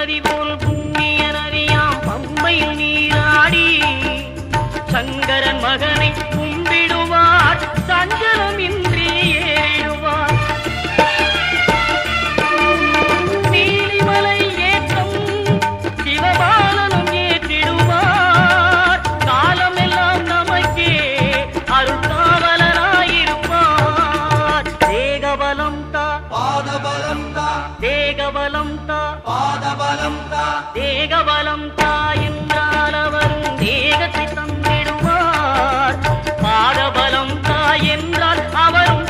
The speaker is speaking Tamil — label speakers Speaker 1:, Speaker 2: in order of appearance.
Speaker 1: நதி போல் புண்ணிய நதியாம் பம்பையில் நீராடி சங்கரன் மகனை கும்பிடுவார் சஞ்சலமின்றி ஏறிடுவார். நீலிமலை ஏற்றம் சிவபாலனும் ஏற்றிடுவார். காலமெல்லாம் நமக்கே அருள்காவலராயிருப்பார். தேகபலம் தா
Speaker 2: பாதபலம் தா
Speaker 1: தேகபலம் தா
Speaker 2: பாதபலம் தா
Speaker 1: தேகபலம் தா என்றால் அவரும் தேகத்தை தந்திடுவார். பாதபலம் தா என்றால் அவரும்